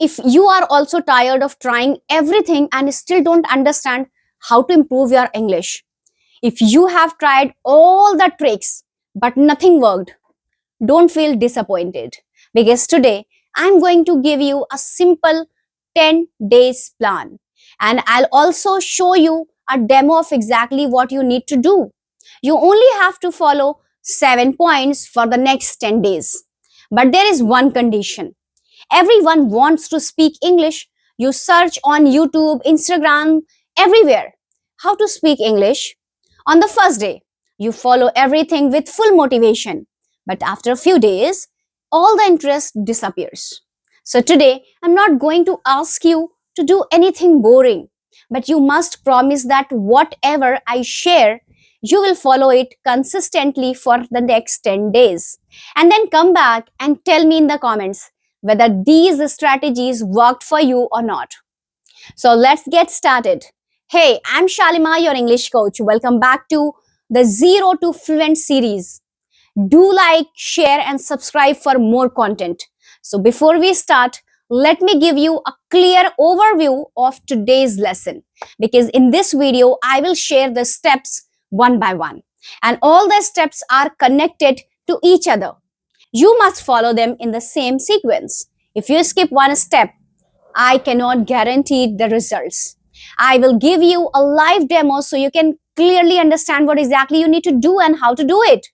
If you are also tired of trying everything and still don't understand how to improve your English, if you have tried all the tricks but nothing worked, don't feel disappointed, because today I'm going to give you a simple 10 days plan, and I'll also show you a demo of exactly what you need to do. You only have to follow 7 points for the next 10 days. But there is one condition. Everyone wants to speak English. You search on YouTube, Instagram, everywhere. How to speak English? On the first day, you follow everything with full motivation. But after a few days, all the interest disappears. So today, I'm not going to ask you to do anything boring, but you must promise that whatever I share, you will follow it consistently for the next 10 days. And then come back and tell me in the comments whether these strategies worked for you or not. So let's get started. Hey, I'm Shalima, your English coach. Welcome back to the Zero to Fluent series. Do like, share, and subscribe for more content. So before we start, let me give you a clear overview of today's lesson, because in this video, I will share the steps one by one, and all the steps are connected to each other. You must follow them in the same sequence. If you skip one step, I cannot guarantee the results. I will give you a live demo so you can clearly understand what exactly you need to do and how to do it.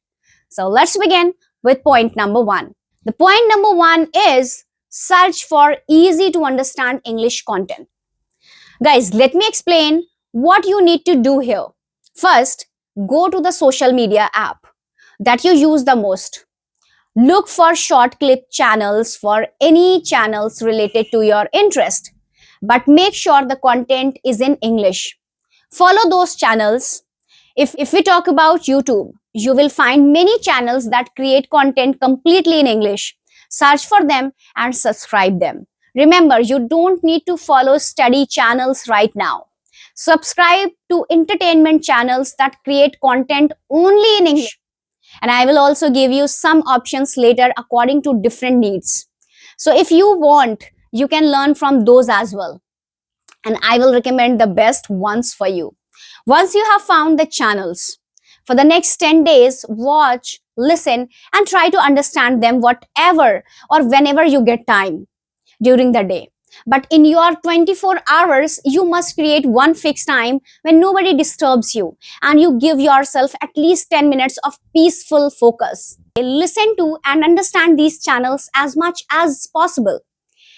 So let's begin with point number one. The point number one is search for easy to understand English content. Guys, let me explain what you need to do here. First, go to the social media app that you use the most. Look for short clip channels for any channels related to your interest, but make sure the content is in English. Follow those channels. If we talk about YouTube, you will find many channels that create content completely in English. Search for them and subscribe them. Remember, you don't need to follow study channels right now. Subscribe to entertainment channels that create content only in English. And I will also give you some options later according to different needs. So if you want, you can learn from those as well. And I will recommend the best ones for you. Once you have found the channels, for the next 10 days, watch, listen, and try to understand them whatever or whenever you get time during the day. But in your 24 hours, you must create one fixed time when nobody disturbs you, and you give yourself at least 10 minutes of peaceful focus. Listen to and understand these channels as much as possible.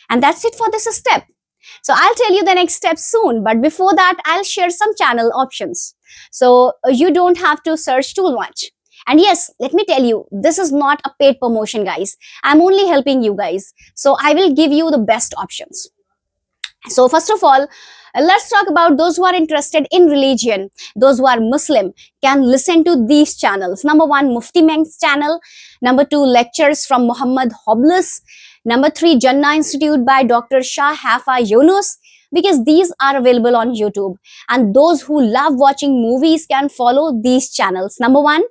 And that's it for this step. So I'll tell you the next step soon, but before that, I'll share some channel options. So you don't have to search too much. And yes, let me tell you, this is not a paid promotion, guys. I'm only helping you guys. So I will give you the best options. So first of all, let's talk about those who are interested in religion. Those who are Muslim can listen to these channels. Number one, Mufti Meng's channel. Number two, lectures from Muhammad Hoblis. Number three, Jannah Institute by Dr. Shah Hafa Yunus, because these are available on YouTube. And those who love watching movies can follow these channels. Number one,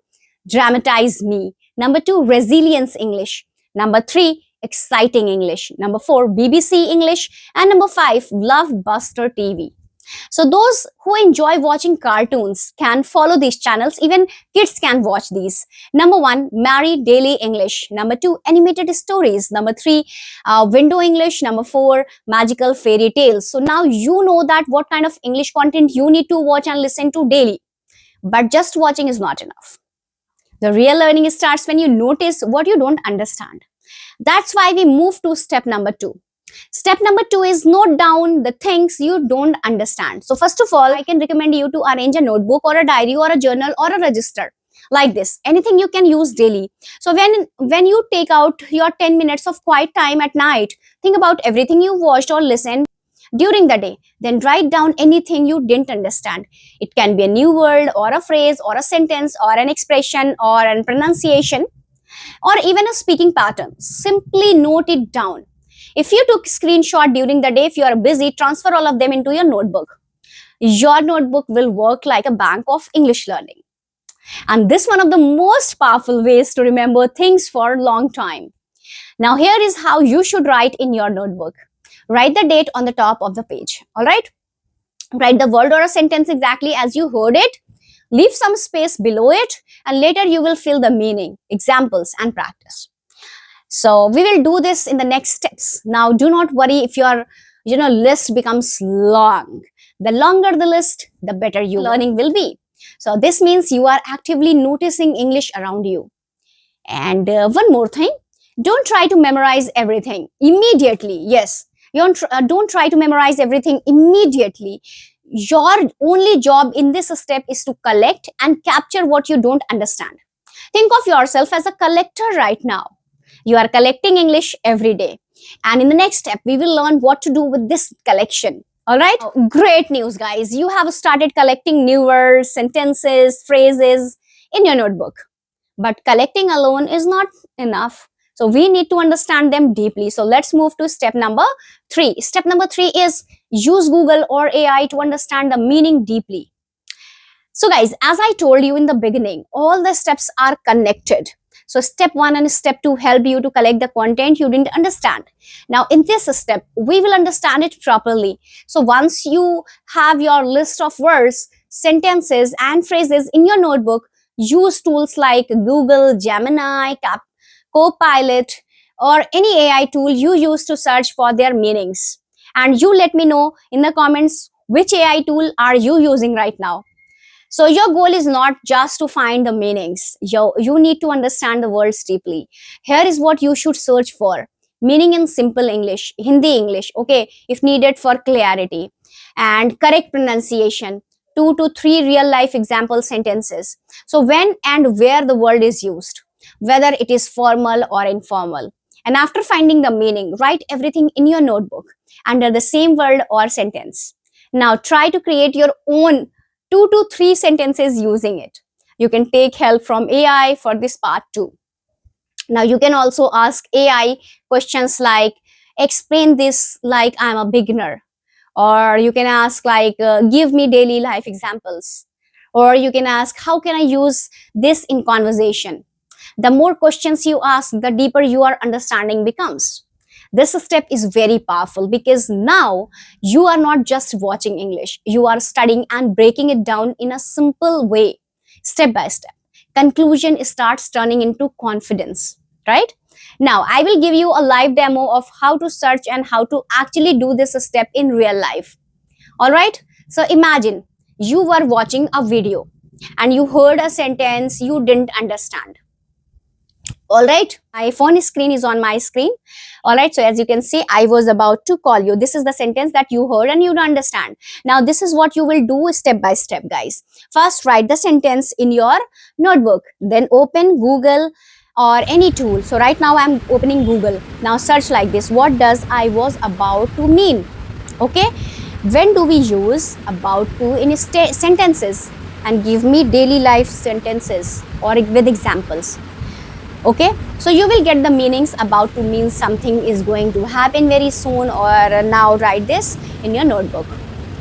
Dramatize Me. Number two, Resilience English. Number three, Exciting English. Number four, BBC English. And number five, Love Buster TV. So those who enjoy watching cartoons can follow these channels. Even kids can watch these. Number one, Mary Daily English. Number two, Animated Stories. Number three, Window English. Number four, Magical Fairy Tales. So now you know that what kind of English content you need to watch and listen to daily. But just watching is not enough. The real learning starts when you notice what you don't understand. That's why we move to step number two. Step number two is note down the things you don't understand. So first of all, I can recommend you to arrange a notebook or a diary or a journal or a register like this. Anything you can use daily. So when you take out your 10 minutes of quiet time at night, think about everything you watched or listened during the day. Then write down anything you didn't understand. It can be a new word or a phrase or a sentence or an expression or a pronunciation or even a speaking pattern. Simply note it down. If you took screenshot during the day, if you are busy, transfer all of them into your notebook. Your notebook will work like a bank of English learning. And this is one of the most powerful ways to remember things for a long time. Now here is how you should write in your notebook. Write the date on the top of the page. All right. Write the word or a sentence exactly as you heard it. Leave some space below it, and later you will fill the meaning, examples, and practice. So we will do this in the next steps. Now, do not worry if your list becomes long. The longer the list, the better your learning will be. So this means you are actively noticing English around you. And one more thing, don't try to memorize everything immediately. Yes, don't try to memorize everything immediately. Your only job in this step is to collect and capture what you don't understand. Think of yourself as a collector right now. You are collecting English every day. And in the next step, we will learn what to do with this collection. All right? Oh, great news, guys. You have started collecting new words, sentences, phrases in your notebook. But collecting alone is not enough. So we need to understand them deeply. So let's move to step number 3. Step number 3 is use Google or AI to understand the meaning deeply. So guys, as I told you in the beginning, all the steps are connected. So step 1 and step 2 help you to collect the content you didn't understand. Now in this step, we will understand it properly. So once you have your list of words, sentences and phrases in your notebook, use tools like Google, Gemini, Copilot, or any AI tool you use to search for their meanings. And you let me know in the comments which AI tool are you using right now. So your goal is not just to find the meanings. You need to understand the words deeply. Here is what you should search for. Meaning in simple English, Hindi English, okay, if needed for clarity. And correct pronunciation. 2 to 3 real life example sentences. So when and where the word is used, whether it is formal or informal. And after finding the meaning, write everything in your notebook under the same word or sentence. Now try to create your own 2 to 3 sentences using it. You can take help from AI for this part too. Now you can also ask AI questions like, explain this like I'm a beginner. Or you can ask like, give me daily life examples. Or you can ask, how can I use this in conversation? The more questions you ask, the deeper your understanding becomes. This step is very powerful because now you are not just watching English, you are studying and breaking it down in a simple way, step by step. Conclusion starts turning into confidence, right? Now, I will give you a live demo of how to search and how to actually do this step in real life. All right? So imagine you were watching a video and you heard a sentence you didn't understand. All right, my phone screen is on my screen. All right, so as you can see, I was about to call you. This is the sentence that you heard and you don't understand. Now this is what you will do step by step, guys. First, write the sentence in your notebook, then open Google or any tool. So right now I'm opening Google. Now search like this, what does I was about to mean? Okay, when do we use about to in sentences? And give me daily life sentences or with examples. Okay, so you will get the meanings. About to mean something is going to happen very soon, or now write this in your notebook.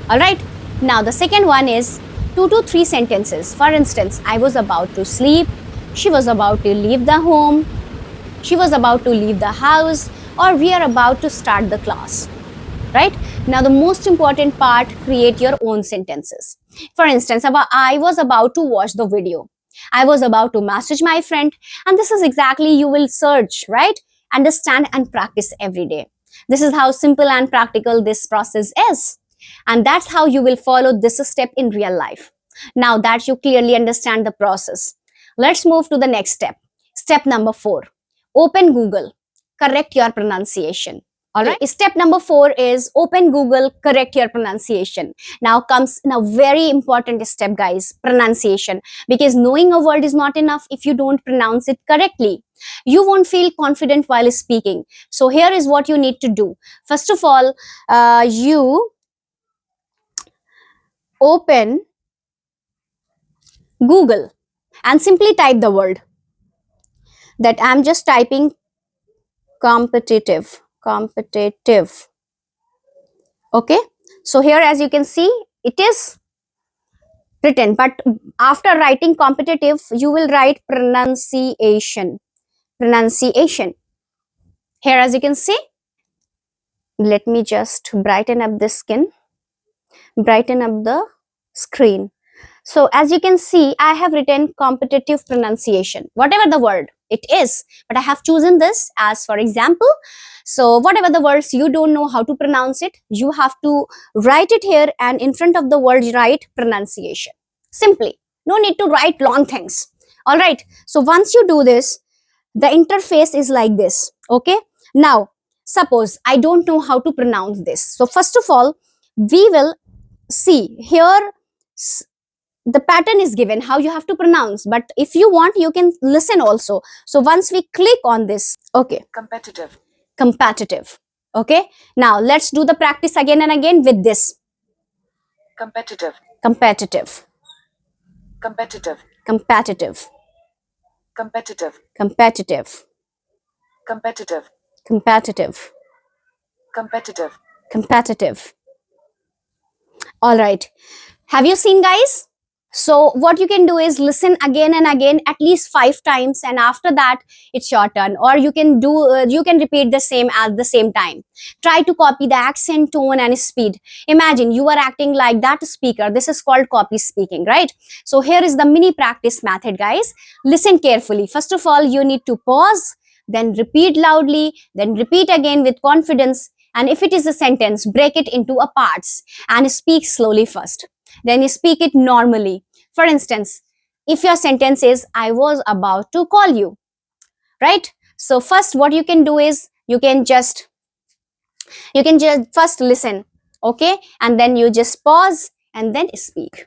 All right, now the second one is 2 to 3 sentences. For instance, I was about to sleep, she was about to leave the home, she was about to leave the house, or we are about to start the class. Right now, the most important part, create your own sentences. For instance, I was about to watch the video, I was about to message my friend, and this is exactly you will search, right? Understand and practice every day. This is how simple and practical this process is. And that's how you will follow this step in real life. Now that you clearly understand the process, let's move to the next step. Step number 4. Open Google. Correct your pronunciation. All right. Step number 4 is open Google, correct your pronunciation. Now comes a very important step, guys, pronunciation. Because knowing a word is not enough if you don't pronounce it correctly. You won't feel confident while speaking. So here is what you need to do. First of all, you open Google and simply type the word that I'm just typing, competitive. Okay, so here as you can see, it is written, but after writing competitive, you will write pronunciation. Here as you can see, Let me just brighten up the skin, brighten up the screen. So as you can see, I have written competitive pronunciation, whatever the word it is, but I have chosen this as for example. So whatever the words you don't know how to pronounce it, you have to write it here and in front of the word write pronunciation. Simply, no need to write long things. All right. So once you do this, the interface is like this. Okay. Now, suppose I don't know how to pronounce this. So first of all, we will see here the pattern is given how you have to pronounce, but if you want you can listen also. So once we click on this, okay, competitive, competitive. Okay, now let's do the practice again and again with this. competitive, Competitive, competitive, competitive, competitive, competitive, competitive, competitive, competitive, competitive. All right, have you seen, guys? So what you can do is listen again and again at least 5 times, and after that it's your turn. Or you can repeat the same at the same time. Try to copy the accent, tone, and speed. Imagine you are acting like that speaker. This is called copy speaking, right? So here is the mini practice method, guys. Listen carefully. First of all, you need to pause, then repeat loudly, then repeat again with confidence. And if it is a sentence, break it into a parts and speak slowly first. Then you speak it normally. For instance, if your sentence is, I was about to call you, right? So first what you can do is you can just first listen, okay? And then you just pause and then speak.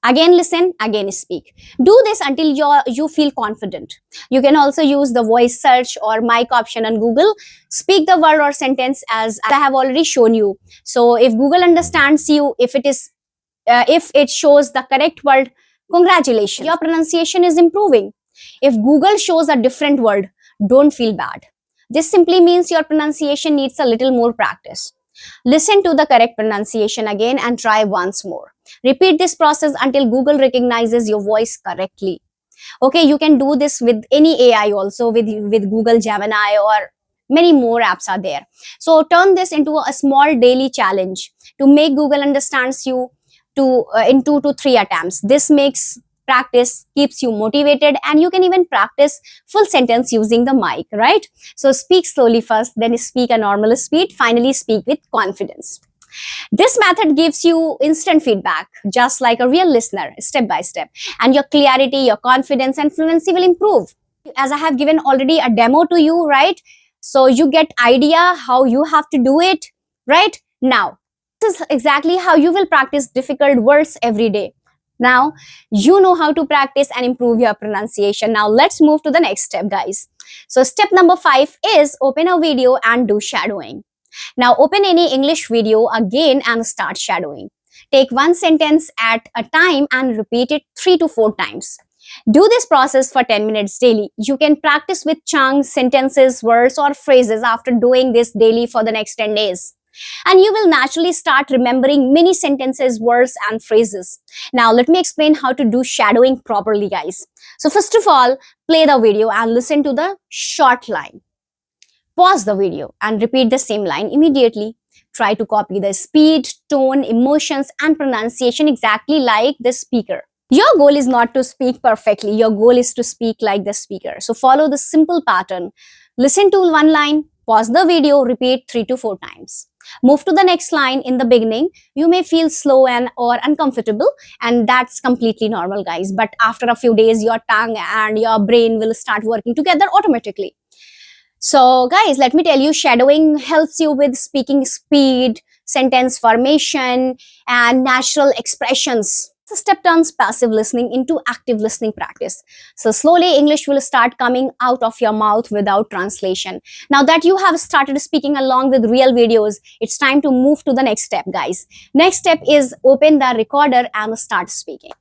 Again listen, again speak. Do this until you feel confident. You can also use the voice search or mic option on Google. Speak the word or sentence as I have already shown you. So if Google understands you, if it shows the correct word, congratulations, your pronunciation is improving. If Google shows a different word, don't feel bad. This simply means your pronunciation needs a little more practice. Listen to the correct pronunciation again and try once more. Repeat this process until Google recognizes your voice correctly. Okay, you can do this with any AI also, with Google Gemini or many more apps are there. So turn this into a small daily challenge to make Google understands you in 2 to 3 attempts. This makes practice, keeps you motivated, and you can even practice full sentence using the mic, right? So speak slowly first, then speak a normal speed, finally speak with confidence. This method gives you instant feedback, just like a real listener, step by step, and your clarity, your confidence, and fluency will improve. As I have given already a demo to you, right? So you get idea how you have to do it, right? Now, this is exactly how you will practice difficult words every day. Now, you know how to practice and improve your pronunciation. Now, let's move to the next step, guys. So, step number 5 is open a video and do shadowing. Now open any English video again and start shadowing. Take one sentence at a time and repeat it 3 to 4 times. Do this process for 10 minutes daily. You can practice with chunks, sentences, words, or phrases after doing this daily for the next 10 days. And you will naturally start remembering many sentences, words, and phrases. Now, let me explain how to do shadowing properly, guys. So, first of all, play the video and listen to the short line. Pause the video and repeat the same line immediately. Try to copy the speed, tone, emotions, and pronunciation exactly like the speaker. Your goal is not to speak perfectly, your goal is to speak like the speaker. So follow the simple pattern. Listen to one line, pause the video, repeat 3 to 4 times. Move to the next line. In the beginning, you may feel slow and or uncomfortable, and that's completely normal, guys. But after a few days, your tongue and your brain will start working together automatically. So, guys, let me tell you, shadowing helps you with speaking speed, sentence formation, and natural expressions. The step turns passive listening into active listening practice. So, slowly, English will start coming out of your mouth without translation. Now that you have started speaking along with real videos, it's time to move to the next step, guys. Next step is open the recorder and start speaking.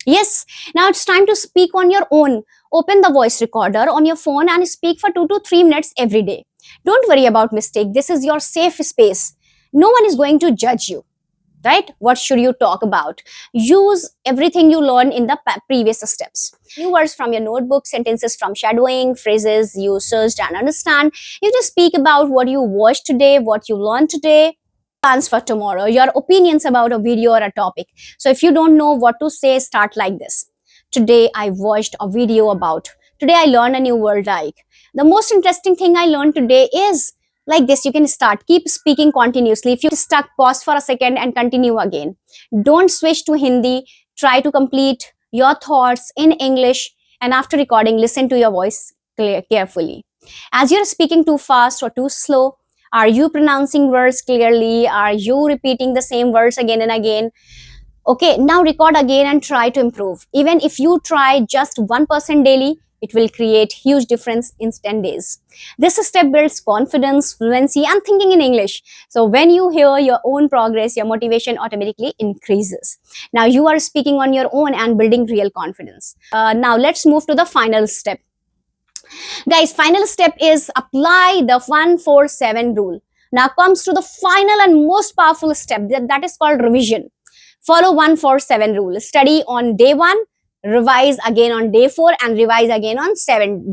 Yes, now it's time to speak on your own. Open the voice recorder on your phone and speak for 2 to 3 minutes every day. Don't worry about mistake. This is your safe space. No one is going to judge you. right? What should you talk about? Use everything you learned in the previous steps. New words from your notebook, sentences from shadowing, phrases you searched and understand. You just speak about what you watched today, what you learned today, plans for tomorrow, your opinions about a video or a topic. So if you don't know what to say, start like this. Today I watched a video about, today I learned a new word like, the most interesting thing I learned today is, like this. You can start, keep speaking continuously. If you stuck, pause for a second and continue again. Don't switch to Hindi. Try to complete your thoughts in English, and after recording, listen to your voice carefully. As you're speaking too fast or too slow, are you pronouncing words clearly? Are you repeating the same words again and again? Okay, now record again and try to improve. Even if you try just 1% daily, it will create huge difference in 10 days. This step builds confidence, fluency, and thinking in English. So when you hear your own progress, your motivation automatically increases. Now you are speaking on your own and building real confidence. Now let's move to the final step. Guys, final step is apply the 147 rule. Now comes to the final and most powerful step, that is called revision. Follow 147 rule. Study on day 1, revise again on day 4, and revise again on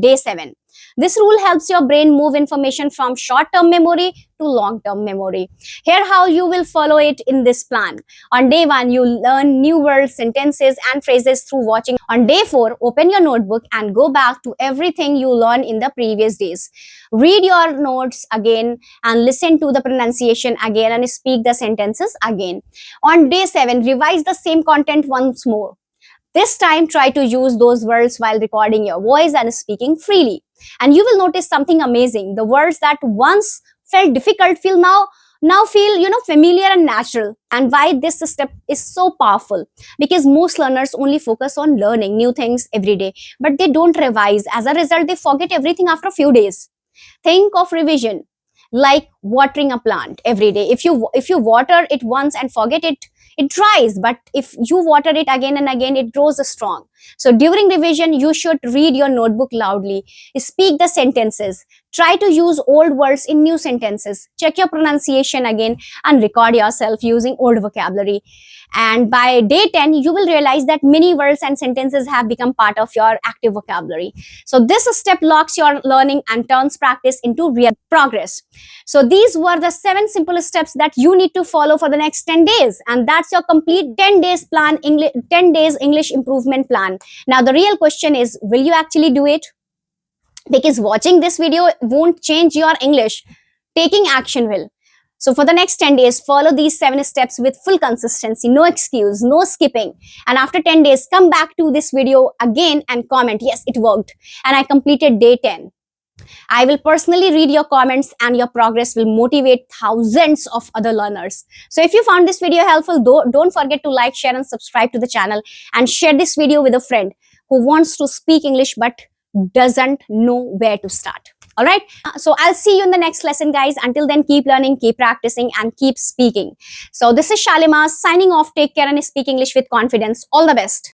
day 7. This rule helps your brain move information from short-term memory to long-term memory. Here how you will follow it in this plan. On day 1, you learn new words, sentences, and phrases through watching. On day 4, open your notebook and go back to everything you learned in the previous days. Read your notes again and listen to the pronunciation again and speak the sentences again. On day 7, revise the same content once more. This time, try to use those words while recording your voice and speaking freely. And you will notice something amazing. The words that once felt difficult now feel familiar and natural. And why this step is so powerful? Because most learners only focus on learning new things every day, but they don't revise. As a result, they forget everything after a few days. Think of revision like watering a plant every day. If you water it once and forget it, it dries. But if you water it again and again, it grows strong. So during revision, you should read your notebook loudly, speak the sentences, try to use old words in new sentences, check your pronunciation again, and record yourself using old vocabulary. And by day 10, you will realize that many words and sentences have become part of your active vocabulary. So this step locks your learning and turns practice into real progress. So these were the 7 simple steps that you need to follow for the next 10 days. And that's your complete 10 days plan, 10 days English improvement plan. Now the real question is, will you actually do it? Because watching this video won't change your English. Taking action will. So for the next 10 days, follow these 7 steps with full consistency, no excuse, no skipping. And after 10 days, come back to this video again and comment, yes, it worked. And I completed day 10. I will personally read your comments, and your progress will motivate thousands of other learners. So if you found this video helpful, don't forget to like, share, and subscribe to the channel, and share this video with a friend who wants to speak English but doesn't know where to start. All right. So I'll see you in the next lesson, guys. Until then, keep learning, keep practicing, and keep speaking. So this is Shalima signing off. Take care and speak English with confidence. All the best.